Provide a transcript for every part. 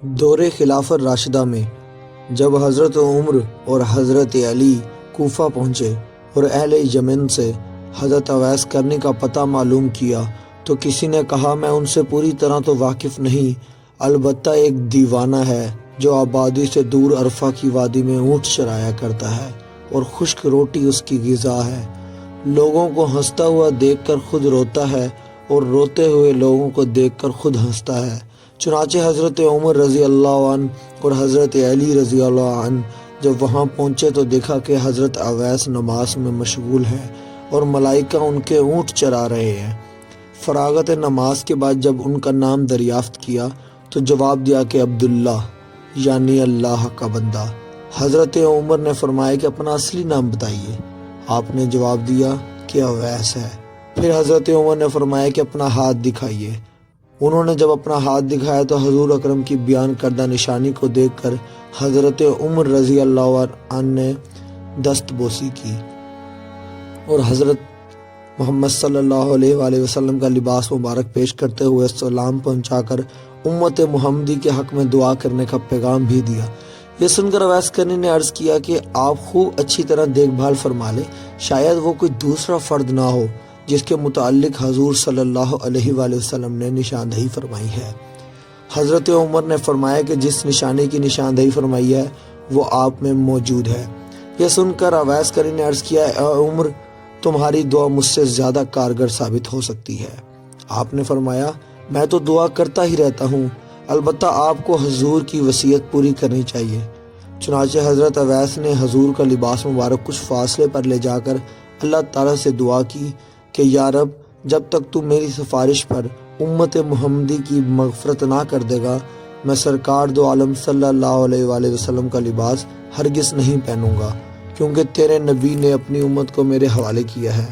دور خلافت راشدہ میں جب حضرت عمر اور حضرت علی کوفہ پہنچے اور اہل یمن سے حضرت اویس کرنی کا پتہ معلوم کیا تو کسی نے کہا میں ان سے پوری طرح تو واقف نہیں، البتہ ایک دیوانہ ہے جو آبادی سے دور عرفہ کی وادی میں اونٹ چرایا کرتا ہے اور خشک روٹی اس کی غذا ہے، لوگوں کو ہنستا ہوا دیکھ کر خود روتا ہے اور روتے ہوئے لوگوں کو دیکھ کر خود ہنستا ہے۔ چنانچہ حضرت عمر رضی اللہ عنہ اور حضرت علی رضی اللہ عنہ جب وہاں پہنچے تو دیکھا کہ حضرت اویس نماز میں مشغول ہے اور ملائکہ ان کے اونٹ چرا رہے ہیں۔ فراغت نماز کے بعد جب ان کا نام دریافت کیا تو جواب دیا کہ عبداللہ یعنی اللہ کا بندہ۔ حضرت عمر نے فرمایا کہ اپنا اصلی نام بتائیے۔ آپ نے جواب دیا کہ اویس ہے۔ پھر حضرت عمر نے فرمایا کہ اپنا ہاتھ دکھائیے۔ انہوں نے جب اپنا ہاتھ دکھایا تو حضور اکرم کی بیان کردہ نشانی کو دیکھ کر حضرت عمر رضی اللہ عنہ نے دست بوسی کی اور حضرت محمد صلی اللہ علیہ وآلہ وسلم کا لباس مبارک پیش کرتے ہوئے سلام پہنچا کر امت محمدی کے حق میں دعا کرنے کا پیغام بھی دیا۔ یہ سن کر اویس کرنی نے عرض کیا کہ آپ خوب اچھی طرح دیکھ بھال فرما لیں، شاید وہ کوئی دوسرا فرد نہ ہو جس کے متعلق حضور صلی اللہ علیہ وآلہ وسلم نے نشاندہی فرمائی ہے۔ حضرت عمر نے فرمایا کہ جس نشانی کی نشاندہی فرمائی ہے وہ آپ میں موجود ہے۔ یہ سن کر اویس کرنی نے عرض کیا اے عمر، تمہاری دعا مجھ سے زیادہ کارگر ثابت ہو سکتی ہے۔ آپ نے فرمایا میں تو دعا کرتا ہی رہتا ہوں، البتہ آپ کو حضور کی وصیت پوری کرنی چاہیے۔ چنانچہ حضرت اویس نے حضور کا لباس مبارک کچھ فاصلے پر لے جا کر اللہ تعالیٰ سے دعا کی کہ یا رب، جب تک تو میری سفارش پر امت محمدی کی مغفرت نہ کر دے گا میں سرکار دو عالم صلی اللہ علیہ وآلہ وسلم کا لباس ہرگز نہیں پہنوں گا، کیونکہ تیرے نبی نے اپنی امت کو میرے حوالے کیا ہے۔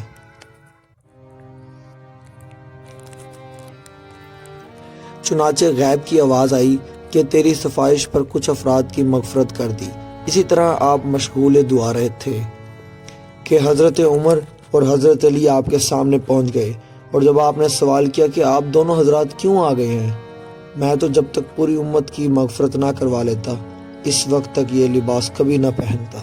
چنانچہ غیب کی آواز آئی کہ تیری سفارش پر کچھ افراد کی مغفرت کر دی۔ اسی طرح آپ مشغول دعا رہے تھے کہ حضرت عمر اور حضرت علی آپ کے سامنے پہنچ گئے، اور جب آپ نے سوال کیا کہ آپ دونوں حضرات کیوں آ گئے ہیں؟ میں تو جب تک پوری امت کی مغفرت نہ کروا لیتا اس وقت تک یہ لباس کبھی نہ پہنتا۔